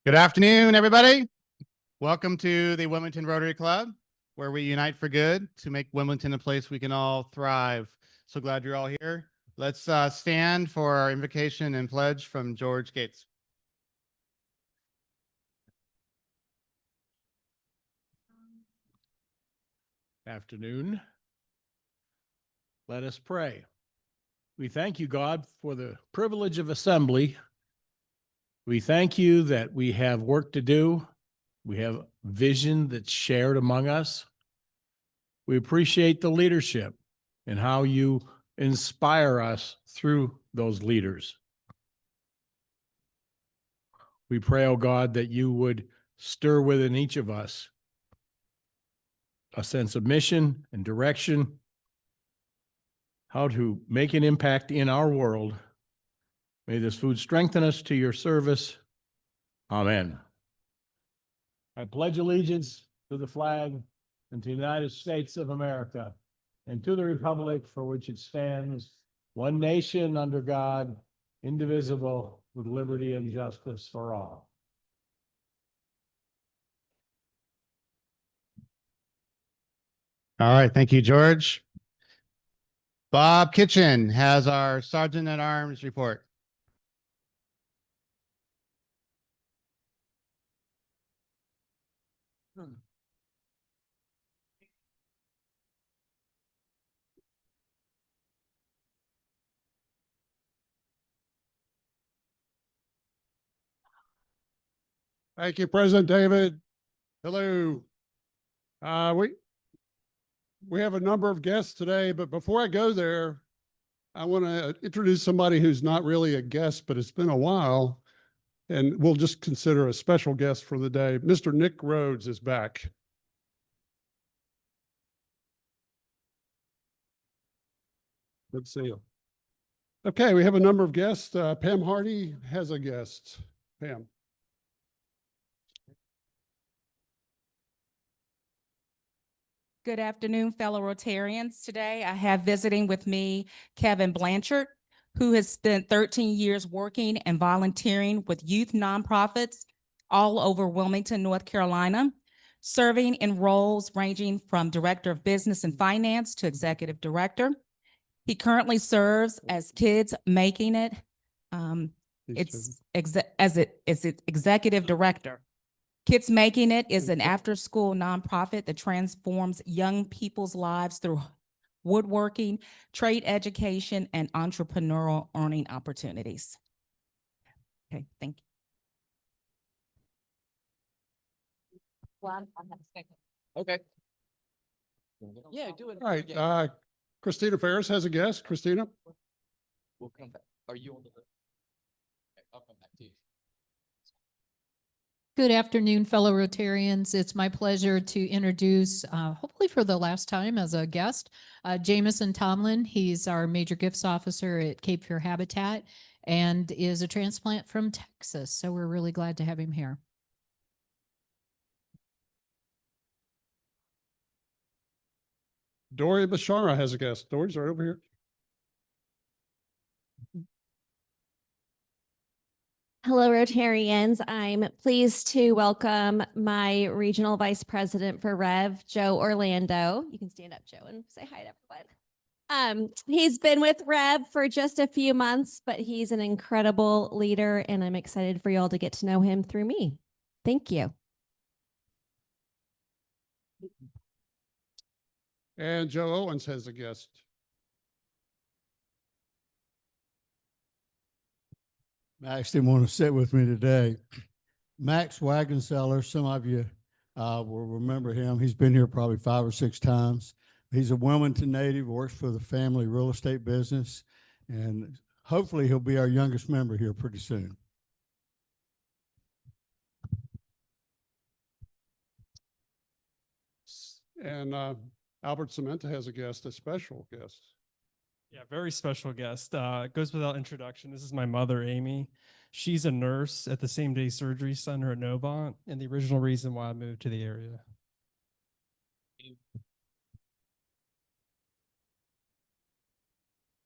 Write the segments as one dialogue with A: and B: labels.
A: Good afternoon, everybody. Welcome to the Wilmington Rotary Club, where we unite for good to make Wilmington a place we can all thrive. So glad you're all here. Let's stand for our invocation and pledge from George Gates.
B: Afternoon. Let us pray. We thank you, God, for the privilege of assembly. We thank you that we have work to do. We have vision that's shared among us. We appreciate the leadership and how you inspire us through those leaders. We pray, oh God, that you would stir within each of us a sense of mission and direction, how to make an impact in our world. May this food strengthen us to your service. Amen. I pledge allegiance to the flag and to the United States of America and to the republic for which it stands, one nation under God, indivisible, with liberty and justice for all.
A: All right, thank you, George. Bob Kitchen has our Sergeant at Arms report.
C: Thank you, President David. Hello. We have a number of guests today, but before I go there, I want to introduce somebody who's not really a guest, but it's been a while, and we'll just consider a special guest for the day. Mr. Nick Rhodes is back. Good to see you. Okay, we have a number of guests. Pam Hardy has a guest. Pam.
D: Good afternoon, fellow Rotarians. Today I have visiting with me Kevin Blanchard, who has spent 13 years working and volunteering with youth nonprofits all over Wilmington, North Carolina, serving in roles ranging from Director of Business and Finance to Executive Director. He currently serves as Kids Making It. It's Executive Director. Kids Making It is an after-school nonprofit that transforms young people's lives through woodworking, trade education, and entrepreneurial earning opportunities. Okay, thank you.
E: Okay. Yeah, do it.
C: All right, Christina Ferris has a guest. Christina?
E: We'll come back. Are you on the? Okay, I'll come back to you.
F: Good afternoon, fellow Rotarians. It's my pleasure to introduce, hopefully for the last time as a guest, Jamison Tomlin. He's our Major Gifts Officer at Cape Fear Habitat and is a transplant from Texas. So we're really glad to have him here.
C: Dory Bashara has a guest. Dory's right over here.
G: Hello, Rotarians. I'm pleased to welcome my Regional Vice President for Rev, Joe Orlando. You can stand up, Joe, and say hi to everyone. He's been with Rev for just a few months, but he's an incredible leader, and I'm excited for you all to get to know him through me. Thank you.
C: And Joe Owens has a guest.
H: Max didn't want to sit with me today. Max Wagonseller, some of you will remember him. He's been here probably 5 or 6 times. He's a Wilmington native, works for the family real estate business, and hopefully he'll be our youngest member here pretty soon.
C: And Albert Cementa has a guest, a special guest.
I: Yeah, very special guest. It goes without introduction. This is my mother, Amy. She's a nurse at the Same Day Surgery Center at Novant, and the original reason why I moved to the area.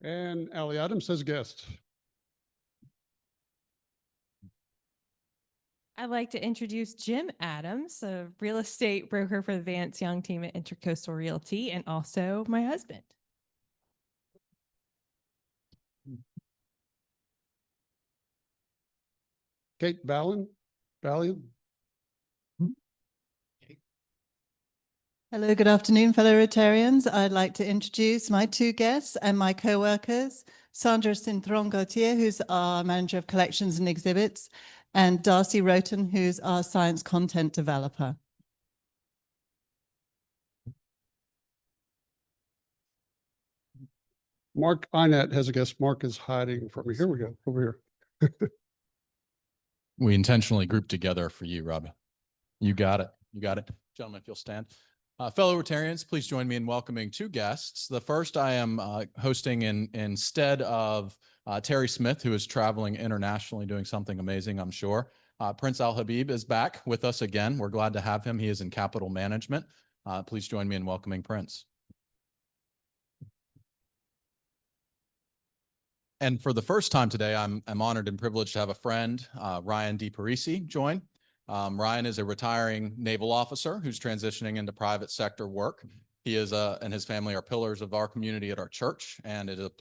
C: And Allie Adams has a guest.
J: I'd like to introduce Jim Adams, a real estate broker for the Vance Young team at Intercoastal Realty, and also my husband.
C: Kate Valiant.
K: Hello, good afternoon, fellow Rotarians. I'd like to introduce my two guests and my co-workers, Sandra Cintron-Gauthier, who's our Manager of Collections and Exhibits, and Darcy Roten, who's our Science Content Developer.
C: Mark Inat has a guest. Mark is hiding from me. Here we go, over here.
E: We intentionally grouped together for you, Rob. You got it. You got it. Gentlemen, if you'll stand. Fellow Rotarians, please join me in welcoming two guests. The first I am hosting instead of Terry Smith, who is traveling internationally doing something amazing, I'm sure. Prince Al Habib is back with us again. We're glad to have him. He is in capital management. Please join me in welcoming Prince. And for the first time today, I'm honored and privileged to have a friend, Ryan DiParisi, join. Ryan is a retiring naval officer who's transitioning into private sector work. He is and his family are pillars of our community at our church, and it is a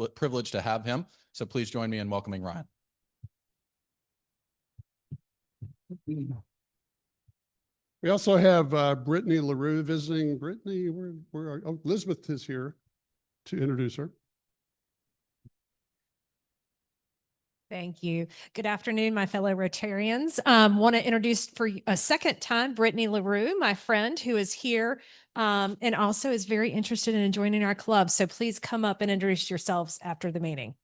E: privilege to have him. So please join me in welcoming Ryan.
C: We also have Brittany LaRue visiting. Brittany, Elizabeth is here to introduce her.
J: Thank you. Good afternoon, my fellow Rotarians. Want to introduce for a second time Brittany LaRue, my friend who is here and also is very interested in joining our club. So please come up and introduce yourselves after the meeting.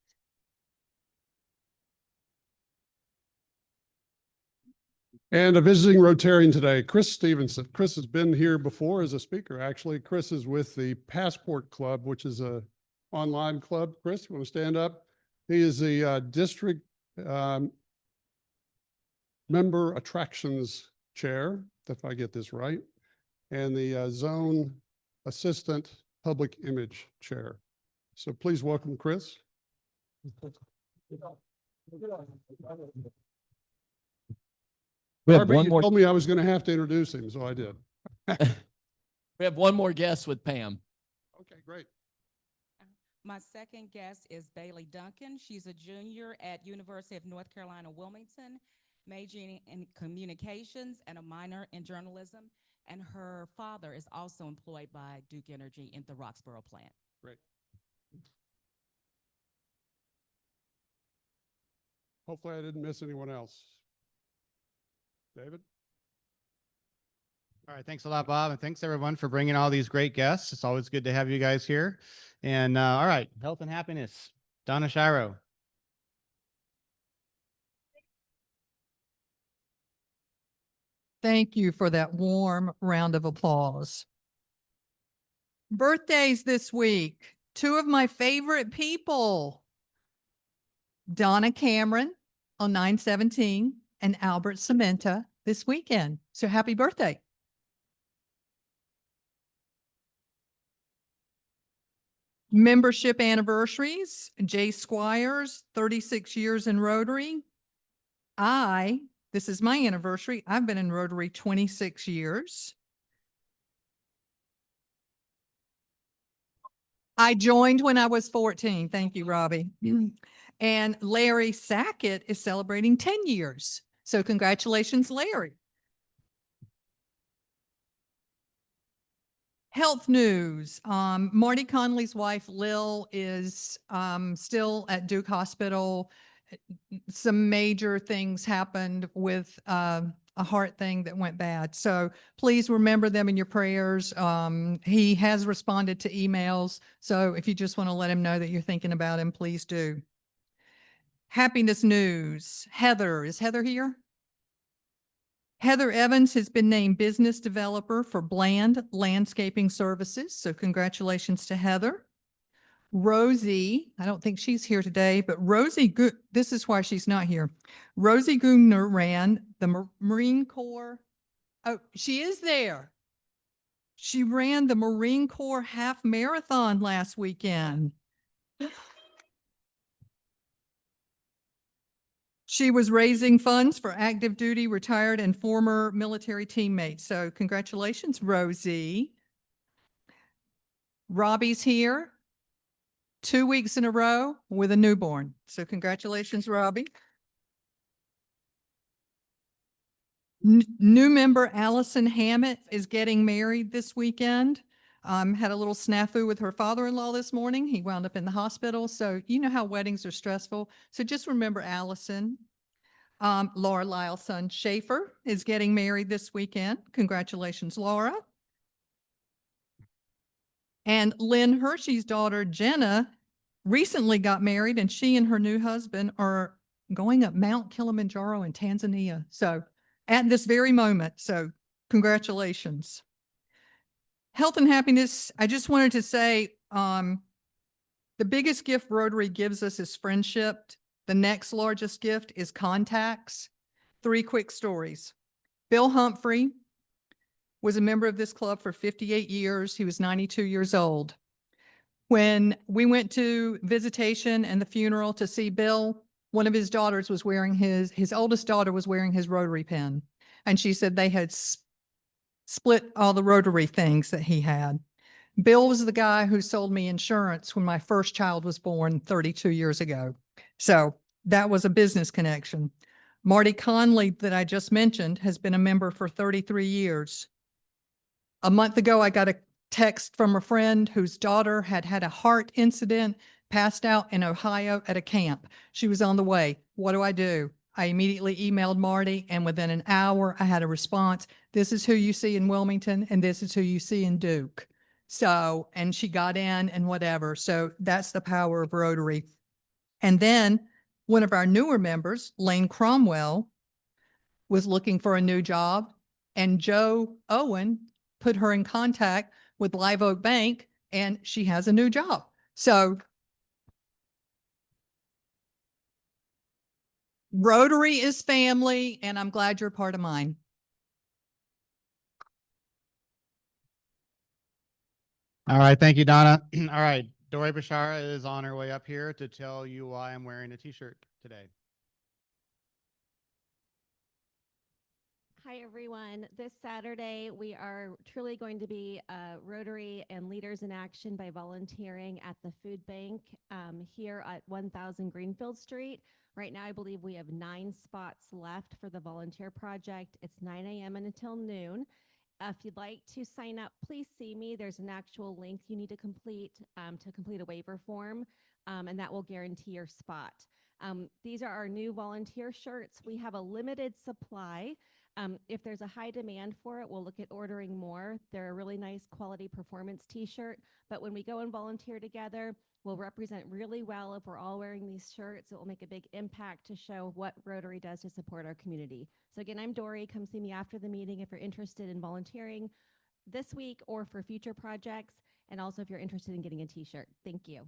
C: And a visiting Rotarian today, Chris Stevenson. Chris has been here before as a speaker, actually. Chris is with the Passport Club, which is a online club. Chris, you want to stand up? He is the district member attractions chair, if I get this right, and the zone assistant public image chair. So please welcome Chris. Harvey, you told me I was going to have to introduce him, so I did.
E: We have one more guest with Pam.
C: Okay, great.
D: My second guest is Bailey Duncan. She's a junior at University of North Carolina, Wilmington, majoring in communications and a minor in journalism. And her father is also employed by Duke Energy in the Roxborough plant.
C: Great. Hopefully I didn't miss anyone else. David?
A: All right, thanks a lot, Bob, and thanks everyone for bringing all these great guests. It's always good to have you guys here. And all right, health and happiness, Donna Shiro.
L: Thank you for that warm round of applause. Birthdays this week, two of my favorite people, Donna Cameron on 9/17 and Albert Cementa this weekend. So happy birthday. Membership anniversaries, Jay Squires, 36 years in Rotary. This is my anniversary. I've been in Rotary 26 years. I joined when I was 14. Thank you, Robbie. And Larry Sackett is celebrating 10 years. So congratulations, Larry. Health news. Marty Conley's wife, Lil, is still at Duke Hospital. Some major things happened with a heart thing that went bad. So please remember them in your prayers. He has responded to emails. So if you just want to let him know that you're thinking about him, please do. Happiness news. Heather, is Heather here? Heather Evans has been named Business Developer for Bland Landscaping Services. So congratulations to Heather. Rosie, I don't think she's here today, but Rosie, this is why she's not here. Rosie Gugner ran the Marine Corps. Oh, she is there. She ran the Marine Corps half marathon last weekend. She was raising funds for active duty, retired, and former military teammates. So congratulations, Rosie. Robbie's here 2 weeks in a row with a newborn. So congratulations, Robbie. New member Allison Hammett is getting married this weekend. Had a little snafu with her father-in-law this morning. He wound up in the hospital. So you know how weddings are stressful. So just remember Allison. Laura Lyle's son Schaefer is getting married this weekend. Congratulations, Laura. And Lynn Hershey's daughter, Jenna, recently got married, and she and her new husband are going up Mount Kilimanjaro in Tanzania. So at this very moment, so congratulations. Health and happiness, I just wanted to say, the biggest gift Rotary gives us is friendship. The next largest gift is contacts. 3 quick stories. Bill Humphrey was a member of this club for 58 years. He was 92 years old. When we went to visitation and the funeral to see Bill, one of his daughters was wearing his oldest daughter was wearing his Rotary pin. And she said they had split all the Rotary things that he had. Bill was the guy who sold me insurance when my first child was born 32 years ago. So that was a business connection. Marty Conley, that I just mentioned, has been a member for 33 years. A month ago, I got a text from a friend whose daughter had had a heart incident, passed out in Ohio at a camp. She was on the way. What do? I immediately emailed Marty, and within an hour, I had a response. This is who you see in Wilmington, and this is who you see in Duke. So, and she got in and whatever. So that's the power of Rotary. And then one of our newer members, Lane Cromwell, was looking for a new job, and Joe Owen put her in contact with Live Oak Bank, and she has a new job. So Rotary is family, and I'm glad you're part of mine.
A: All right. Thank you, Donna. All right. Dori Bashara is on her way up here to tell you why I'm wearing a t-shirt today.
G: Hi, everyone. This Saturday, we are truly going to be Rotary and Leaders in Action by volunteering at the food bank here at 1000 Greenfield Street. Right now, I believe we have 9 spots left for the volunteer project. It's 9 a.m. until noon. If you'd like to sign up, please see me. There's an actual link you need to complete a waiver form, and that will guarantee your spot. These are our new volunteer shirts. We have a limited supply. If there's a high demand for it, we'll look at ordering more. They're a really nice quality performance t-shirt, but when we go and volunteer together, we'll represent really well. If we're all wearing these shirts, it will make a big impact to show what Rotary does to support our community. So again, I'm Dori. Come see me after the meeting if you're interested in volunteering this week or for future projects, and also if you're interested in getting a t-shirt. Thank you.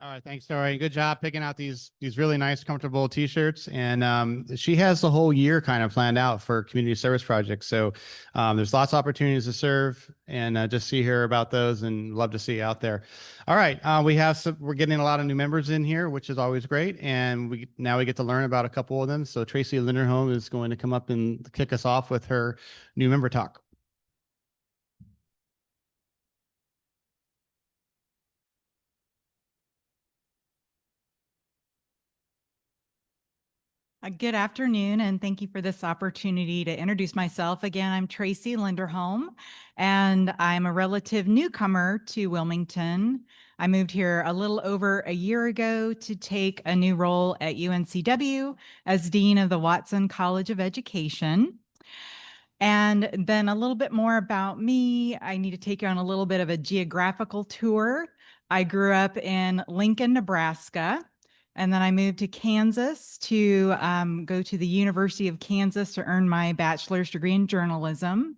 A: All right, thanks, Dori. Good job picking out these really nice, comfortable t-shirts. And she has the whole year kind of planned out for community service projects. So there's lots of opportunities to serve, and just see her about those, and love to see you out there. All right, we're getting a lot of new members in here, which is always great. And now we get to learn about a couple of them. So Tracy Linderholm is going to come up and kick us off with her new member talk.
M: Good afternoon, and thank you for this opportunity to introduce myself. Again, I'm Tracy Linderholm, and I'm a relative newcomer to Wilmington. I moved here a little over a year ago to take a new role at UNCW as Dean of the Watson College of Education. And then a little bit more about me. I need to take you on a little bit of a geographical tour. I grew up in Lincoln, Nebraska. And then I moved to Kansas to go to the University of Kansas to earn my bachelor's degree in journalism.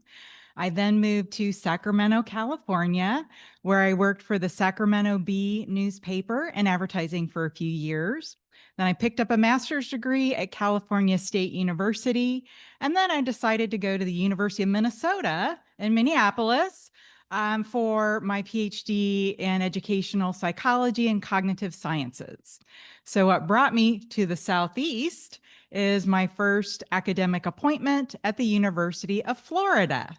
M: I then moved to Sacramento, California, where I worked for the Sacramento Bee newspaper and advertising for a few years. Then I picked up a master's degree at California State University. And then I decided to go to the University of Minnesota in Minneapolis for my PhD in educational psychology and cognitive sciences. So what brought me to the Southeast is my first academic appointment at the University of Florida.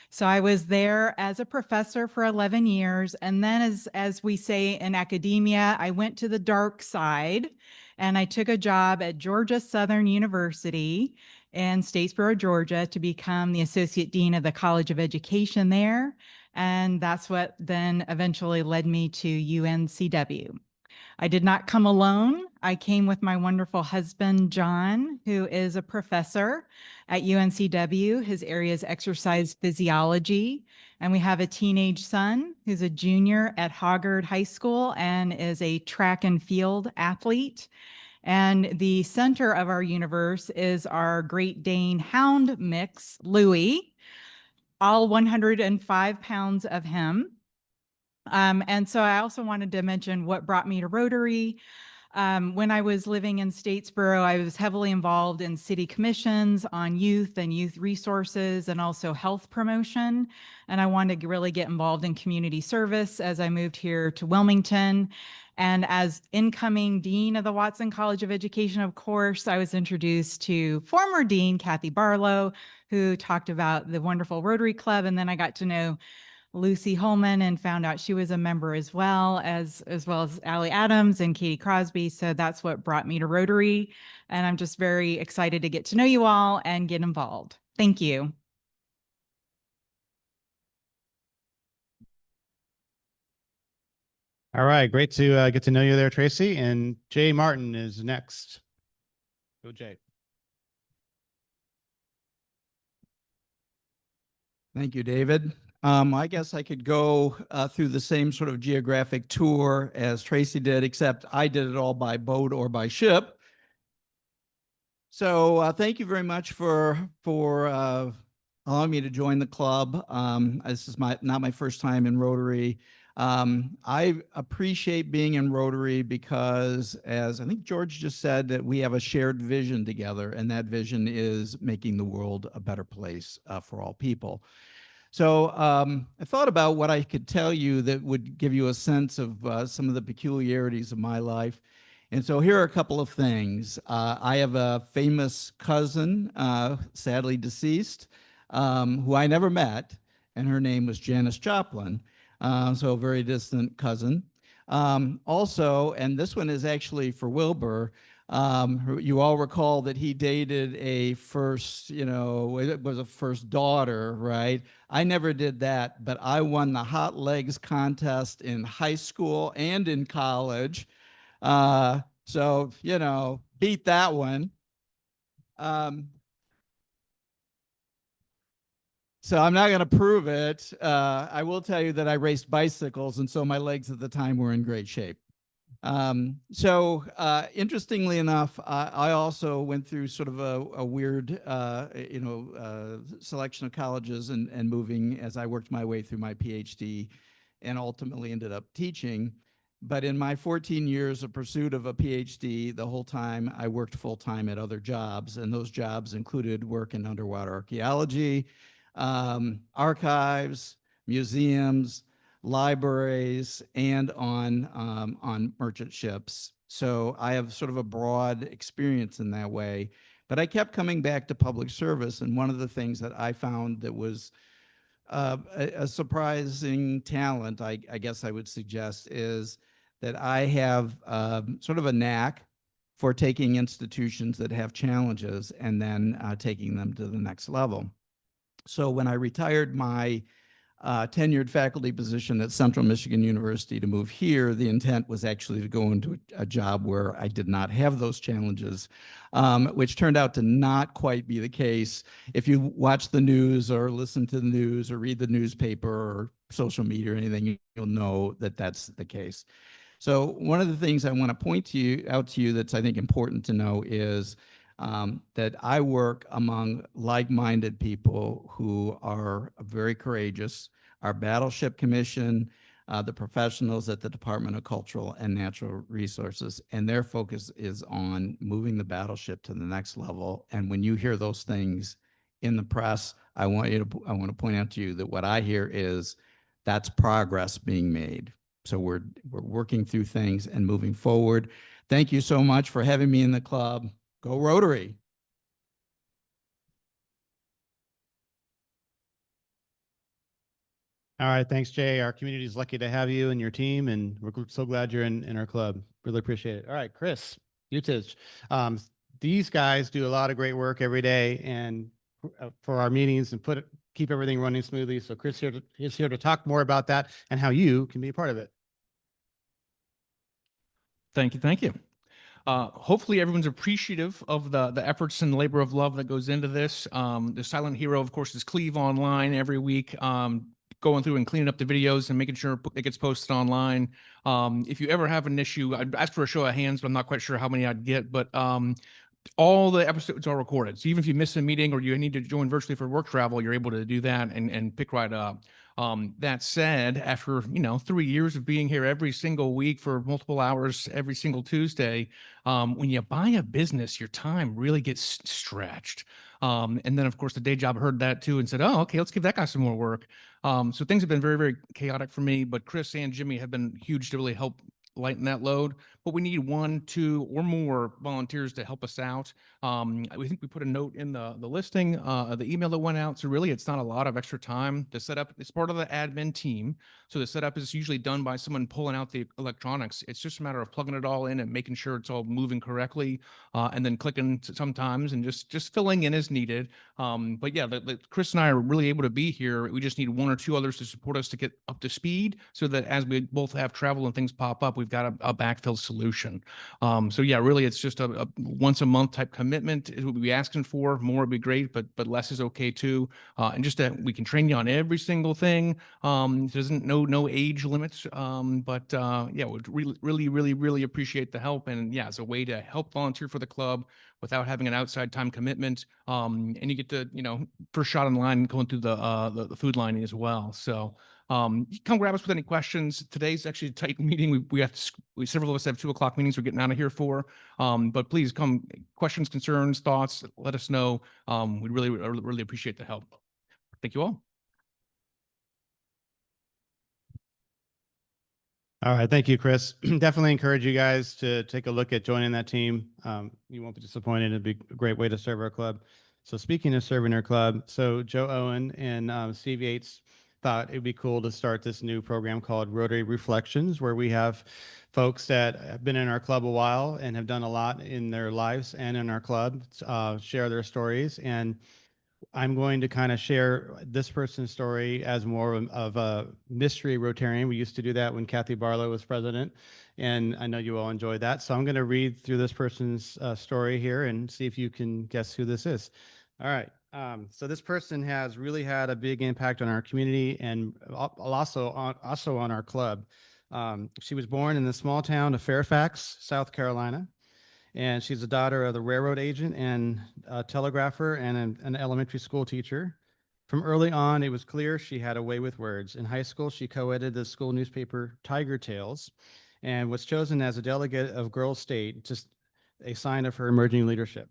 M: So I was there as a professor for 11 years. And then as we say in academia, I went to the dark side and I took a job at Georgia Southern University in Statesboro, Georgia, to become the Associate Dean of the College of Education there. And that's what then eventually led me to UNCW. I did not come alone. I came with my wonderful husband, John, who is a professor at UNCW. His area is exercise physiology. And we have a teenage son who's a junior at Hoggard High School and is a track and field athlete. And the center of our universe is our Great Dane Hound mix, Louie, all 105 pounds of him. And so I also wanted to mention what brought me to Rotary. When I was living in Statesboro, I was heavily involved in city commissions on youth and youth resources and also health promotion. And I wanted to really get involved in community service as I moved here to Wilmington. And as incoming dean of the Watson College of Education, of course, I was introduced to former dean Kathy Barlow, who talked about the wonderful Rotary Club. And then I got to know Lucy Holman and found out she was a member as well as Allie Adams and Katie Crosby. So that's what brought me to Rotary. And I'm just very excited to get to know you all and get involved. Thank you.
A: All right, great to get to know you there, Tracy. And Jay Martin is next. Go, Jay.
N: Thank you, David. I guess I could go through the same sort of geographic tour as Tracy did, except I did it all by boat or by ship. So thank you very much for allowing me to join the club. This is not my first time in Rotary. I appreciate being in Rotary because, as I think George just said, that we have a shared vision together, and that vision is making the world a better place for all people. So I thought about what I could tell you that would give you a sense of some of the peculiarities of my life. And so here are a couple of things. I have a famous cousin, sadly deceased, who I never met, and her name was Janis Joplin. So a very distant cousin. Also, and this one is actually for Wilbur, you all recall that he dated a first, it was a first daughter, right? I never did that, but I won the hot legs contest in high school and in college. So, beat that one. So I'm not going to prove it. I will tell you that I raced bicycles, and so my legs at the time were in great shape. Interestingly enough, I also went through sort of a weird, selection of colleges and moving as I worked my way through my PhD and ultimately ended up teaching. But in my 14 years of pursuit of a PhD, the whole time I worked full-time at other jobs, and those jobs included work in underwater archaeology, archives, museums, libraries, and on merchant ships. So I have sort of a broad experience in that way, but I kept coming back to public service. And one of the things that I found that was a surprising talent, I guess I would suggest, is that I have sort of a knack for taking institutions that have challenges and then taking them to the next level. So when I retired my tenured faculty position at Central Michigan University to move here, the intent was actually to go into a job where I did not have those challenges, which turned out to not quite be the case. If you watch the news or listen to the news or read the newspaper or social media or anything, you'll know that that's the case. So one of the things I want to point out to you that's, I think, important to know is that I work among like-minded people who are very courageous. Our Battleship Commission, the professionals at the Department of Cultural and Natural Resources, and their focus is on moving the battleship to the next level. And when you hear those things in the press, I want to point out to you that what I hear is that's progress being made. So we're working through things and moving forward. Thank you so much for having me in the club. Go Rotary.
A: All right, thanks, Jay. Our community is lucky to have you and your team, and we're so glad you're in our club. Really appreciate it. All right, Chris, Utich. These guys do a lot of great work every day, and for our meetings and keep everything running smoothly. So Chris is here to talk more about that and how you can be a part of it.
O: Thank you. Thank you. Hopefully everyone's appreciative of the efforts and labor of love that goes into this. The silent hero, of course, is Cleve Online every week, going through and cleaning up the videos and making sure it gets posted online. If you ever have an issue, I'd ask for a show of hands, but I'm not quite sure how many I'd get. But all the episodes are recorded. So even if you miss a meeting or you need to join virtually for work travel, you're able to do that and pick right up. That said, after 3 years of being here every single week for multiple hours every single Tuesday, when you buy a business, your time really gets stretched. And then, of course, the day job heard that too and said, "Oh, okay, let's give that guy some more work." So things have been very, very chaotic for me, but Chris and Jimmy have been huge to really help lighten that load. But we need 1, 2, or more volunteers to help us out. We think we put a note in the listing, the email that went out. So really, it's not a lot of extra time to set up. It's part of the admin team. So the setup is usually done by someone pulling out the electronics. It's just a matter of plugging it all in and making sure it's all moving correctly, and then clicking sometimes and just filling in as needed. But yeah, Chris and I are really able to be here. We just need 1 or 2 others to support us to get up to speed so that as we both have travel and things pop up, we've got a backfill solution. So yeah, really, it's just a once a month type commitment is what we'd be asking for. More would be great, but less is okay too. And just that we can train you on every single thing. There's no age limits. Yeah, would really appreciate the help. And yeah, it's a way to help volunteer for the club without having an outside time commitment. And you get to, first shot in line going through the food lining as well. So you come grab us with any questions. Today's actually a tight meeting. We have several of us have 2 o'clock meetings we're getting out of here for. But please come, questions, concerns, thoughts, let us know. We'd really appreciate the help. Thank you all.
A: All right, thank you, Chris. Definitely encourage you guys to take a look at joining that team. You won't be disappointed. It'd be a great way to serve our club. So speaking of serving our club, so Joe Owen and Steve Yates thought it'd be cool to start this new program called Rotary Reflections, where we have folks that have been in our club a while and have done a lot in their lives and in our club, share their stories. And I'm going to kind of share this person's story as more of a mystery Rotarian. We used to do that when Kathy Barlow was president, and I know you all enjoyed that. So I'm going to read through this person's story here and see if you can guess who this is. All right. So this person has really had a big impact on our community and also on our club. She was born in the small town of Fairfax, South Carolina. And she's a daughter of the railroad agent and a telegrapher and an elementary school teacher. From early on, it was clear she had a way with words. In high school, she co-edited the school newspaper Tiger Tales and was chosen as a delegate of Girls State, just a sign of her emerging leadership.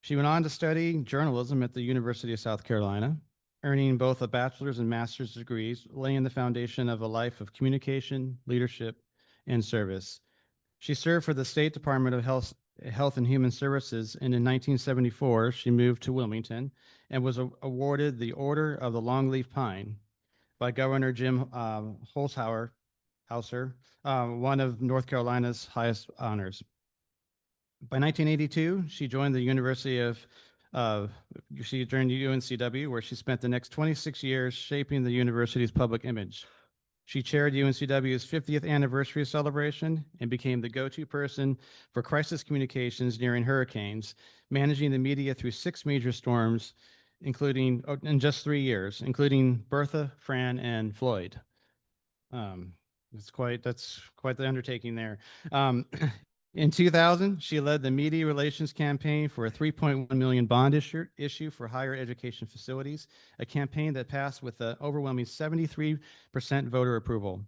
A: She went on to study journalism at the University of South Carolina, earning both a bachelor's and master's degrees, laying the foundation of a life of communication, leadership, and service. She served for the State Department of Health and Human Services, and in 1974, she moved to Wilmington and was awarded the Order of the Longleaf Pine by Governor Jim Holshouser, one of North Carolina's highest honors. By 1982, she joined the she joined UNCW, where she spent the next 26 years shaping the university's public image. She chaired UNCW's 50th anniversary celebration and became the go-to person for crisis communications during hurricanes, managing the media through 6 major storms, including in just 3 years, including Bertha, Fran, and Floyd. That's quite the undertaking there. In 2000, she led the media relations campaign for a $3.1 million bond issue for higher education facilities, a campaign that passed with an overwhelming 73% voter approval.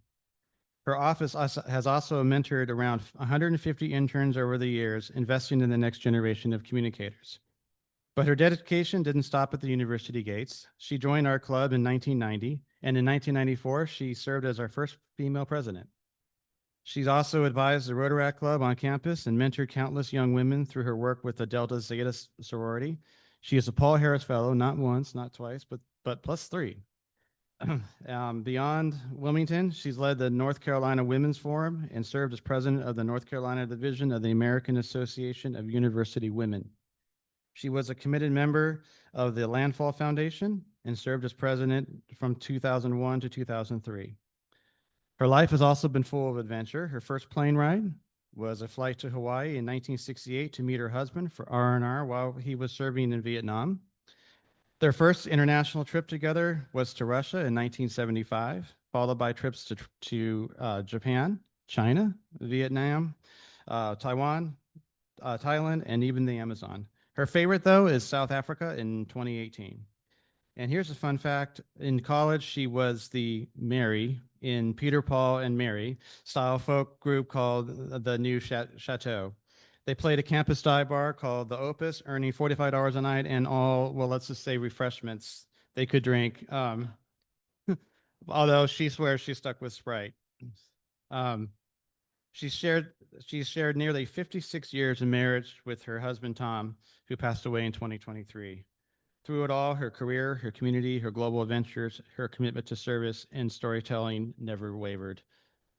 A: Her office has also mentored around 150 interns over the years, investing in the next generation of communicators. But her dedication didn't stop at the university gates. She joined our club in 1990, and in 1994, she served as our first female president. She's also advised the Rotaract Club on campus and mentored countless young women through her work with the Delta Zeta sorority. She is a Paul Harris Fellow, not once, not twice, but plus 3. Beyond Wilmington, she's led the North Carolina Women's Forum and served as president of the North Carolina Division of the American Association of University Women. She was a committed member of the Landfall Foundation and served as president from 2001 to 2003. Her life has also been full of adventure. Her first plane ride was a flight to Hawaii in 1968 to meet her husband for R&R while he was serving in Vietnam. Their first international trip together was to Russia in 1975, followed by trips to Japan, China, Vietnam, Taiwan, Thailand, and even the Amazon. Her favorite, though, is South Africa in 2018. And here's a fun fact. In college, she was the Mary in Peter, Paul, and Mary style folk group called the New Chateau. They played a campus dive bar called the Opus, earning $45 a night and all, well, let's just say refreshments they could drink. Although she swears she's stuck with Sprite. She shared nearly 56 years in marriage with her husband, Tom, who passed away in 2023. Through it all, her career, her community, her global adventures, her commitment to service and storytelling never wavered.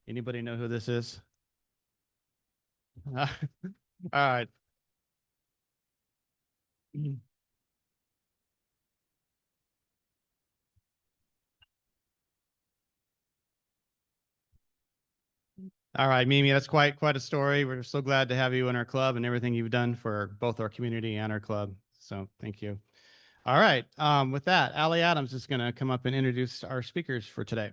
A: Anybody know who this is? All right. All right, Mimi, that's quite a story. We're so glad to have you in our club and everything you've done for both our community and our club. So thank you. All right, with that, Allie Adams is going to come up and introduce our speakers for today.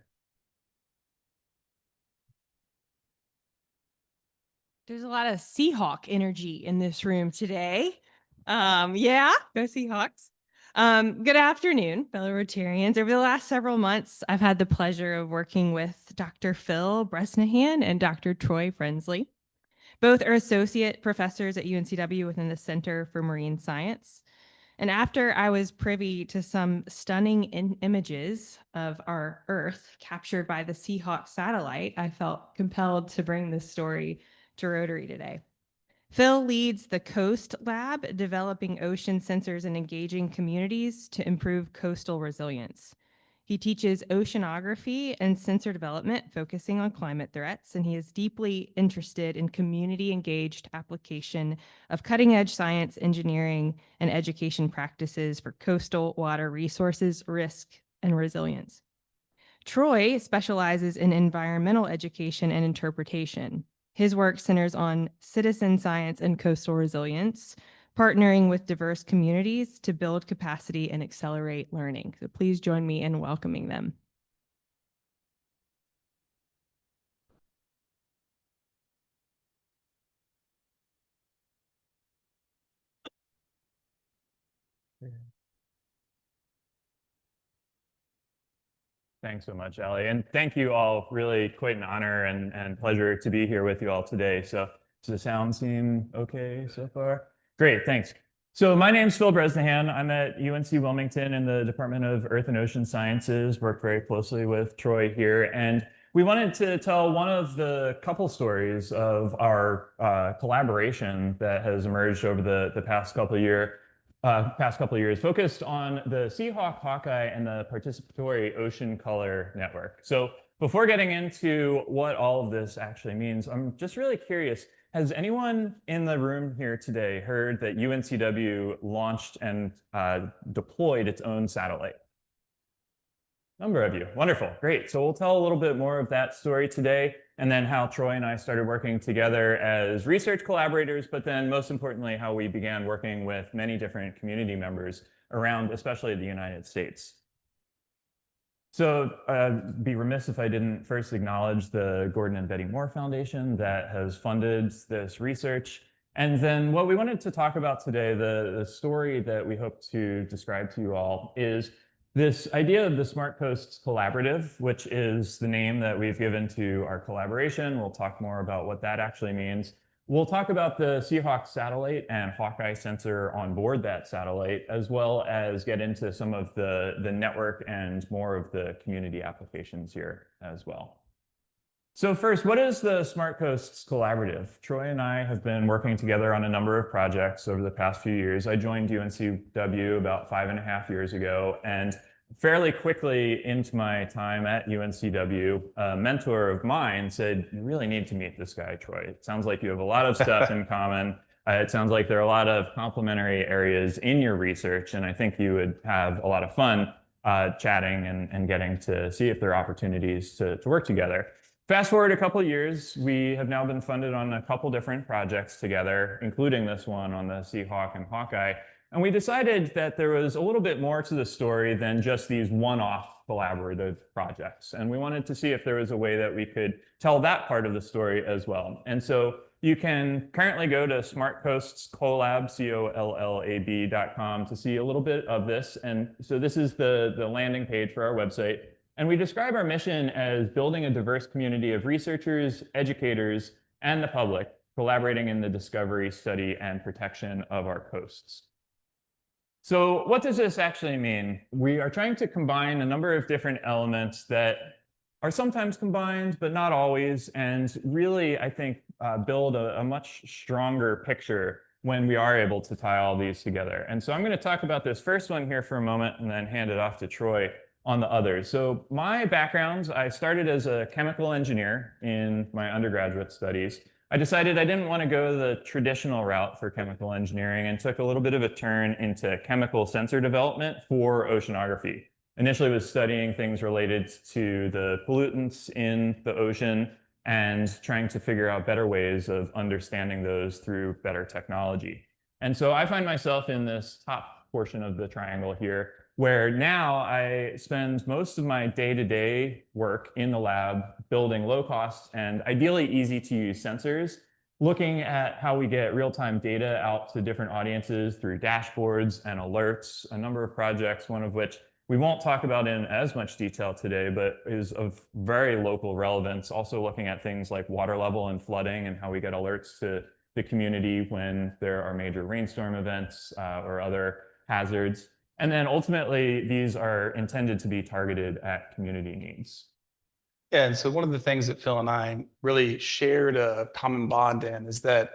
P: There's a lot of Seahawk energy in this room today. Yeah, go Seahawks. Good afternoon, fellow Rotarians. Over the last several months, I've had the pleasure of working with Dr. Phil Bresnahan and Dr. Troy Frensley. Both are associate professors at UNCW within the Center for Marine Science. And after I was privy to some stunning images of our Earth captured by the Seahawk satellite, I felt compelled to bring this story to Rotary today. Phil leads the Coast Lab, developing ocean sensors and engaging communities to improve coastal resilience. He teaches oceanography and sensor development, focusing on climate threats, and he is deeply interested in community-engaged application of cutting-edge science, engineering, and education practices for coastal water resources, risk, and resilience. Troy specializes in environmental education and interpretation. His work centers on citizen science and coastal resilience, partnering with diverse communities to build capacity and accelerate learning. So please join me in welcoming them.
Q: Thanks so much, Allie. And thank you all. Really quite an honor and pleasure to be here with you all today. So does the sound seem okay so far? Great, thanks. So my name's Phil Bresnahan. I'm at UNC Wilmington in the Department of Earth and Ocean Sciences, work very closely with Troy here. And we wanted to tell one of the couple stories of our collaboration that has emerged over the past couple of years, focused on the Seahawk, Hawkeye, and the participatory Ocean Color Network. So before getting into what all of this actually means, I'm just really curious, has anyone in the room here today heard that UNCW launched and deployed its own satellite? Number of you. Wonderful. Great. So we'll tell a little bit more of that story today, and then how Troy and I started working together as research collaborators, but then most importantly, how we began working with many different community members around, especially the United States. So I'd be remiss if I didn't first acknowledge the Gordon and Betty Moore Foundation that has funded this research. And then what we wanted to talk about today, the story that we hope to describe to you all, is this idea of the Smart Coasts Collaborative, which is the name that we've given to our collaboration. We'll talk more about what that actually means. We'll talk about the Seahawk satellite and Hawkeye sensor on board that satellite, as well as get into some of the network and more of the community applications here as well. So first, what is the Smart Coasts Collaborative? Troy and I have been working together on a number of projects over the past few years. I joined UNCW about 5.5 years ago, and fairly quickly into my time at UNCW, a mentor of mine said, "You really need to meet this guy, Troy. It sounds like you have a lot of stuff in common. It sounds like there are a lot of complementary areas in your research, and I think you would have a lot of fun chatting and getting to see if there are opportunities to work together." Fast forward a couple of years, we have now been funded on a couple different projects together, including this one on the Seahawk and Hawkeye. And we decided that there was a little bit more to the story than just these one-off collaborative projects. And we wanted to see if there was a way that we could tell that part of the story as well. And so you can currently go to smartcoastscollab, COLLAB.com to see a little bit of this. And so this is the landing page for our website. And we describe our mission as building a diverse community of researchers, educators, and the public collaborating in the discovery, study, and protection of our coasts. So what does this actually mean? We are trying to combine a number of different elements that are sometimes combined, but not always, and really, I think, build a much stronger picture when we are able to tie all these together. And so I'm going to talk about this first one here for a moment and then hand it off to Troy on the others. So my background, I started as a chemical engineer in my undergraduate studies. I decided I didn't want to go the traditional route for chemical engineering and took a little bit of a turn into chemical sensor development for oceanography. Initially was studying things related to the pollutants in the ocean and trying to figure out better ways of understanding those through better technology. And so I find myself in this top portion of the triangle here, where now I spend most of my day-to-day work in the lab building low-cost and ideally easy-to-use sensors, looking at how we get real-time data out to different audiences through dashboards and alerts, a number of projects, one of which we won't talk about in as much detail today, but is of very local relevance, also looking at things like water level and flooding and how we get alerts to the community when there are major rainstorm events or other hazards. And then ultimately, these are intended to be targeted at community needs.
R: Yeah, and so one of the things that Phil and I really shared a common bond in is that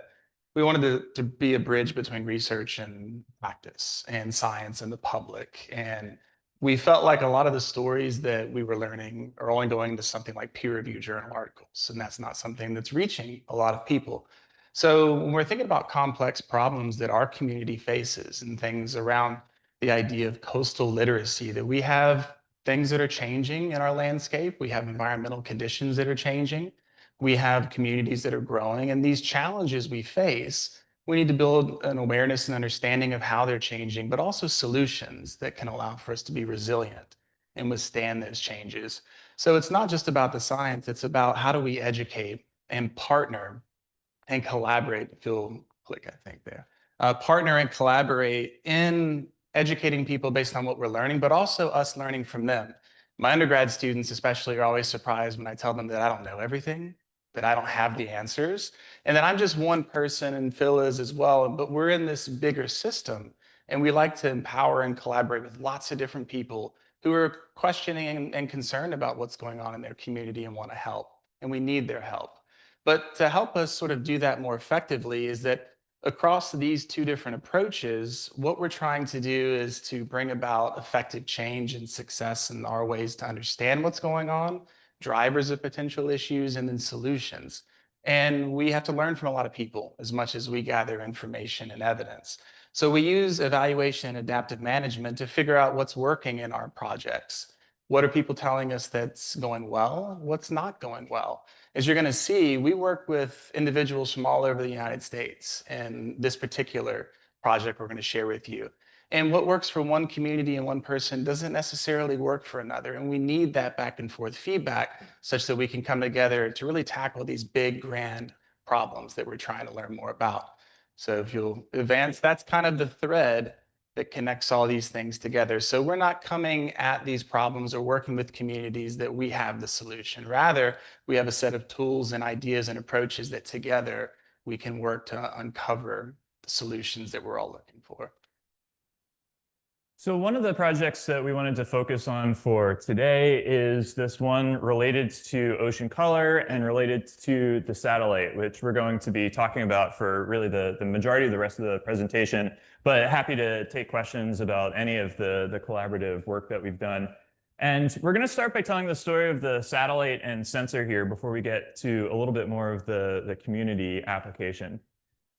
R: we wanted to be a bridge between research and practice and science and the public. And we felt like a lot of the stories that we were learning are only going to something like peer-reviewed journal articles, and that's not something that's reaching a lot of people. So when we're thinking about complex problems that our community faces and things around the idea of coastal literacy, that we have things that are changing in our landscape. We have environmental conditions that are changing. We have communities that are growing. And these challenges we face, we need to build an awareness and understanding of how they're changing, but also solutions that can allow for us to be resilient and withstand those changes. So it's not just about the science, it's about how do we educate and partner and collaborate. Phil, click, I think there. Partner and collaborate in educating people based on what we're learning, but also us learning from them. My undergrad students especially are always surprised when I tell them that I don't know everything, that I don't have the answers, and that I'm just one person and Phil is as well, but we're in this bigger system, and we like to empower and collaborate with lots of different people who are questioning and concerned about what's going on in their community and want to help, and we need their help. But to help us sort of do that more effectively is that across these two different approaches, what we're trying to do is to bring about effective change and success in our ways to understand what's going on, drivers of potential issues, and then solutions. And we have to learn from a lot of people as much as we gather information and evidence. So we use evaluation and adaptive management to figure out what's working in our projects. What are people telling us that's going well? What's not going well? As you're going to see, we work with individuals from all over the United States in this particular project we're going to share with you. And what works for one community and one person doesn't necessarily work for another. And we need that back and forth feedback such that we can come together to really tackle these big, grand problems that we're trying to learn more about. So if you'll advance, that's kind of the thread that connects all these things together. So we're not coming at these problems or working with communities that we have the solution. Rather, we have a set of tools and ideas and approaches that together we can work to uncover the solutions that we're all looking for.
Q: So one of the projects that we wanted to focus on for today is this one related to ocean color and related to the satellite, which we're going to be talking about for really the majority of the rest of the presentation, but happy to take questions about any of the collaborative work that we've done. And we're going to start by telling the story of the satellite and sensor here before we get to a little bit more of the community application.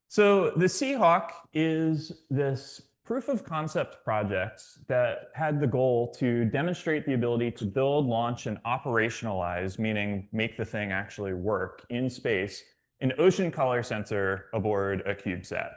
Q: So the Seahawk is this proof of concept project that had the goal to demonstrate the ability to build, launch, and operationalize, meaning make the thing actually work in space, an ocean color sensor aboard a CubeSat.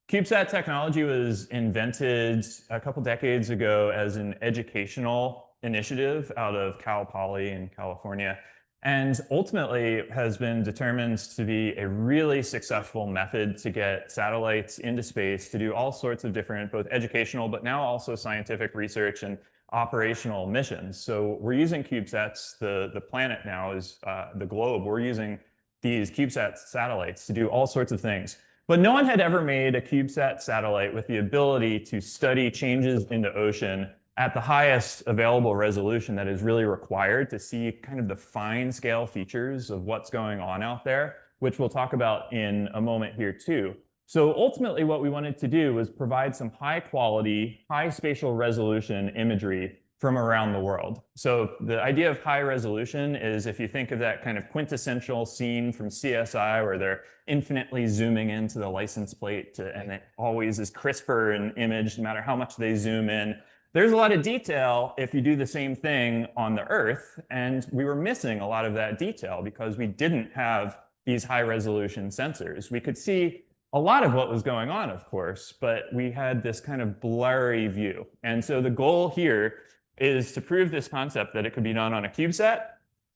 Q: CubeSat technology was invented a couple decades ago as an educational initiative out of Cal Poly in California, and ultimately has been determined to be a really successful method to get satellites into space to do all sorts of different, both educational, but now also scientific research and operational missions. So we're using CubeSats, the planet now is the globe. We're using these CubeSat satellites to do all sorts of things. But no one had ever made a CubeSat satellite with the ability to study changes in the ocean at the highest available resolution that is really required to see kind of the fine scale features of what's going on out there, which we'll talk about in a moment here too. So ultimately what we wanted to do was provide some high quality, high spatial resolution imagery from around the world. So the idea of high resolution is, if you think of that kind of quintessential scene from CSI where they're infinitely zooming into the license plate and it always is crisper in image no matter how much they zoom in. There's a lot of detail if you do the same thing on the Earth, and we were missing a lot of that detail because we didn't have these high resolution sensors. We could see a lot of what was going on, of course, but we had this kind of blurry view. And so the goal here is to prove this concept that it could be done on a CubeSat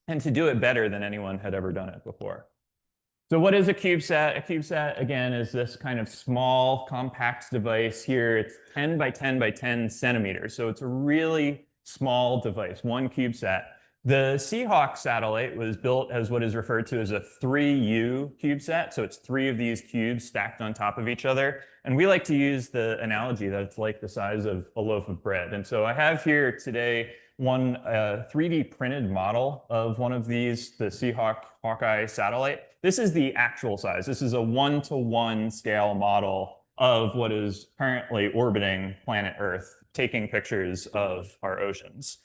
Q: and to do it better than anyone had ever done it before. So what is a CubeSat? A CubeSat, again, is this kind of small, compact device here. It's 10 by 10 by 10 centimeters. So it's a really small device, one CubeSat. The Seahawk satellite was built as what is referred to as a 3U CubeSat. So it's 3 of these cubes stacked on top of each other. And we like to use the analogy that it's like the size of a loaf of bread. And so I have here today one 3D printed model of one of these, the Hawkeye satellite. This is the actual size. This is a 1-to-1 scale model of what is currently orbiting planet Earth, taking pictures of our oceans.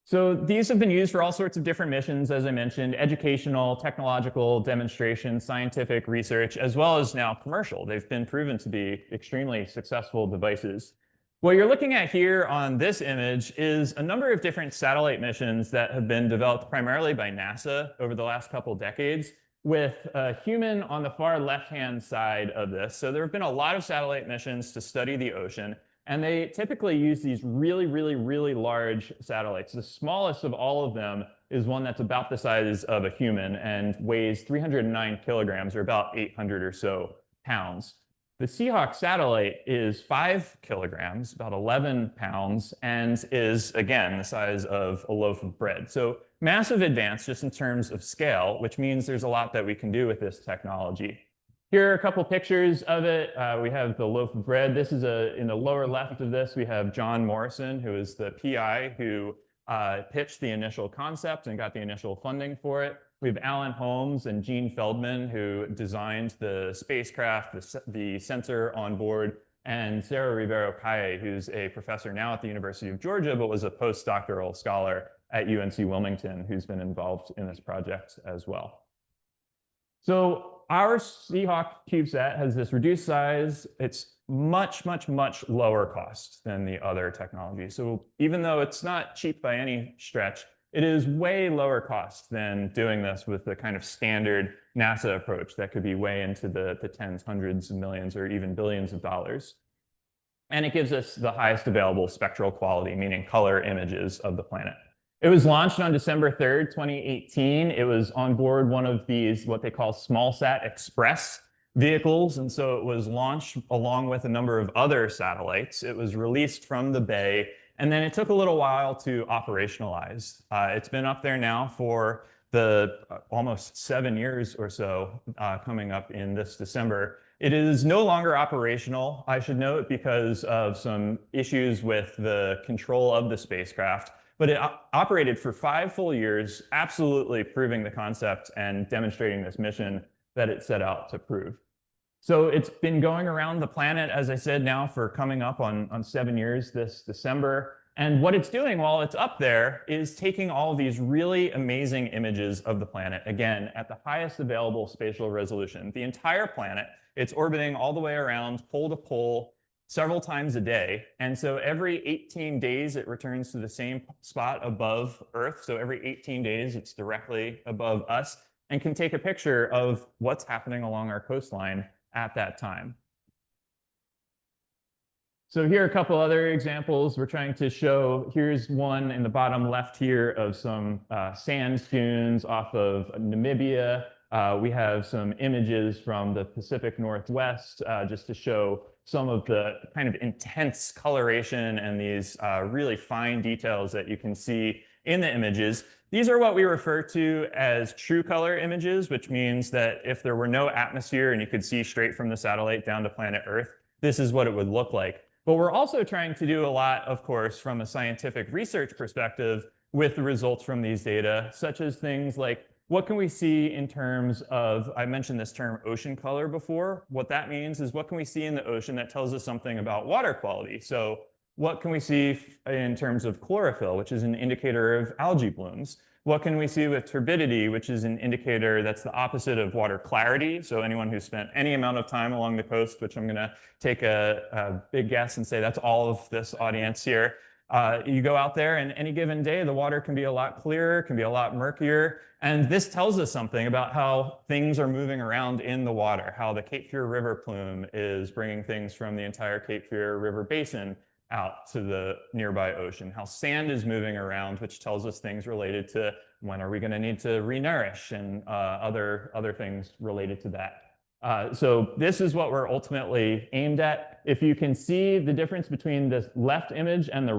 Q: So these have been used for all sorts of different missions, as I mentioned, educational, technological, demonstration, scientific research, as well as now commercial. They've been proven to be extremely successful devices. What you're looking at here on this image is a number of different satellite missions that have been developed primarily by NASA over the last couple decades, with a human on the far left-hand side of this. So there have been a lot of satellite missions to study the ocean, and they typically use these really, really, really large satellites. The smallest of all of them is one that's about the size of a human and weighs 309 kilograms, or about 800 or so pounds. The Seahawk satellite is 5 kilograms, about 11 pounds, and is, again, the size of a loaf of bread. So massive advance just in terms of scale, which means there's a lot that we can do with this technology. Here are a couple pictures of it. We have the loaf of bread. This is in the lower left of this, we have John Morrison, who is the PI who pitched the initial concept and got the initial funding for it. We have Alan Holmes and Gene Feldman, who designed the spacecraft, the sensor on board, and Sarah Rivero-Calle, who's a professor now at the University of Georgia, but was a postdoctoral scholar at UNC Wilmington, who's been involved in this project as well. So our Seahawk CubeSat has this reduced size. It's much, much, much lower cost than the other technology. So even though it's not cheap by any stretch, it is way lower cost than doing this with the kind of standard NASA approach that could be way into the tens, hundreds of millions, or even billions of dollars. And it gives us the highest available spectral quality, meaning color images of the planet. It was launched on December 3rd, 2018. It was on board one of these, what they call SmallSat Express vehicles. And so it was launched along with a number of other satellites. It was released from the bay, and then it took a little while to operationalize. It's been up there now for the almost 7 years or so coming up in this December. It is no longer operational, I should note, because of some issues with the control of the spacecraft, but it operated for 5 full years, absolutely proving the concept and demonstrating this mission that it set out to prove. So it's been going around the planet, as I said, now for coming up on 7 years this December. And what it's doing while it's up there is taking all these really amazing images of the planet, again, at the highest available spatial resolution. The entire planet, it's orbiting all the way around, pole to pole, several times a day. And so every 18 days, it returns to the same spot above Earth. So every 18 days, it's directly above us and can take a picture of what's happening along our coastline at that time. So here are a couple other examples we're trying to show. Here's one in the bottom left here of some sand dunes off of Namibia. We have some images from the Pacific Northwest just to show some of the kind of intense coloration and these really fine details that you can see in the images. These are what we refer to as true color images, which means that if there were no atmosphere and you could see straight from the satellite down to planet Earth, this is what it would look like. But we're also trying to do a lot, of course, from a scientific research perspective with the results from these data, such as things like what can we see in terms of, I mentioned this term ocean color before. What that means is what can we see in the ocean that tells us something about water quality? So what can we see in terms of chlorophyll, which is an indicator of algae blooms? What can we see with turbidity, which is an indicator that's the opposite of water clarity? So anyone who's spent any amount of time along the coast, which I'm going to take a big guess and say that's all of this audience here. You go out there and any given day, the water can be a lot clearer, can be a lot murkier. And this tells us something about how things are moving around in the water, how the Cape Fear River plume is bringing things from the entire Cape Fear River basin out to the nearby ocean, how sand is moving around, which tells us things related to when are we going to need to renourish and other things related to that. So this is what we're ultimately aimed at. If you can see the difference between this left image and the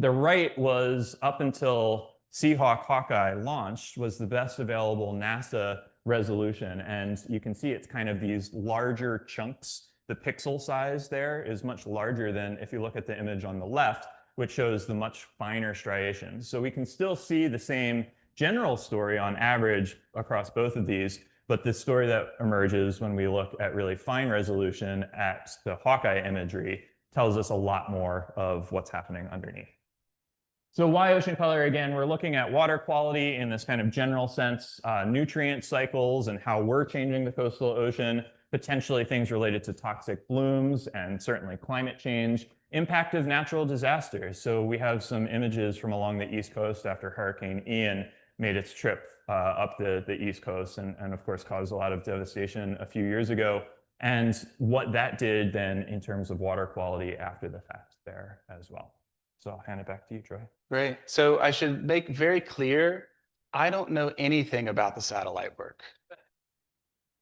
Q: right was up until Seahawk Hawkeye launched was the best available NASA resolution. And you can see it's kind of these larger chunks. The pixel size there is much larger than if you look at the image on the left, which shows the much finer striations. So we can still see the same general story on average across both of these, but the story that emerges when we look at really fine resolution at the Hawkeye imagery tells us a lot more of what's happening underneath. So why ocean color? Again, we're looking at water quality in this kind of general sense, nutrient cycles and how we're changing the coastal ocean, potentially things related to toxic blooms and certainly climate change, impact of natural disasters. So we have some images from along the East Coast after Hurricane Ian made its trip up the East Coast and of course caused a lot of devastation a few years ago. And what that did then in terms of water quality after the fact there as well. So I'll hand it back to you, Troy.
R: Great. So I should make very clear, I don't know anything about the satellite work.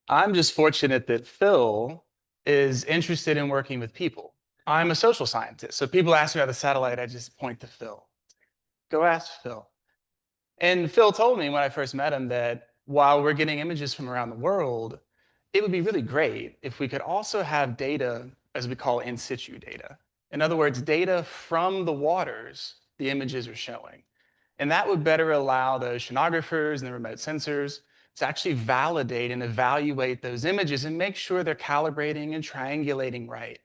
R: I'm just fortunate that Phil is interested in working with people. I'm a social scientist. So people ask me about the satellite, I just point to Phil. Go ask Phil. And Phil told me when I first met him that while we're getting images from around the world, it would be really great if we could also have data, as we call in situ data. In other words, data from the waters the images are showing. And that would better allow the oceanographers and the remote sensors to actually validate and evaluate those images and make sure they're calibrating and triangulating right.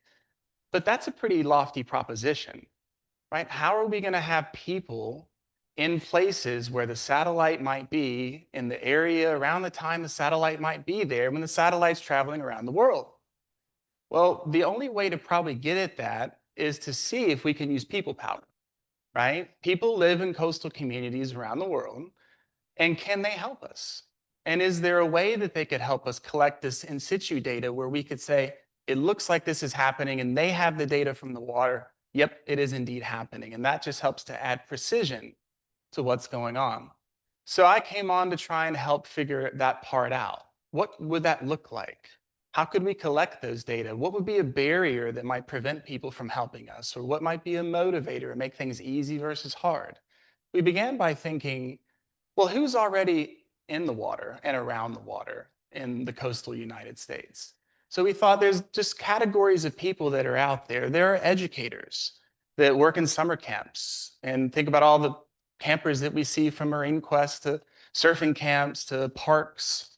R: But that's a pretty lofty proposition, right? How are we going to have people in places where the satellite might be in the area around the time the satellite might be there when the satellite's traveling around the world? Well, the only way to probably get at that is to see if we can use people power, right? People live in coastal communities around the world, and can they help us? And is there a way that they could help us collect this in situ data where we could say, it looks like this is happening, and they have the data from the water. Yep, it is indeed happening. And that just helps to add precision to what's going on. So I came on to try and help figure that part out. What would that look like? How could we collect those data? What would be a barrier that might prevent people from helping us? Or what might be a motivator and make things easy versus hard? We began by thinking, Well, who's already in the water and around the water in the coastal United States? So we thought there's just categories of people that are out there. There are educators that work in summer camps, and think about all the campers that we see from Marine Quest to surfing camps to parks,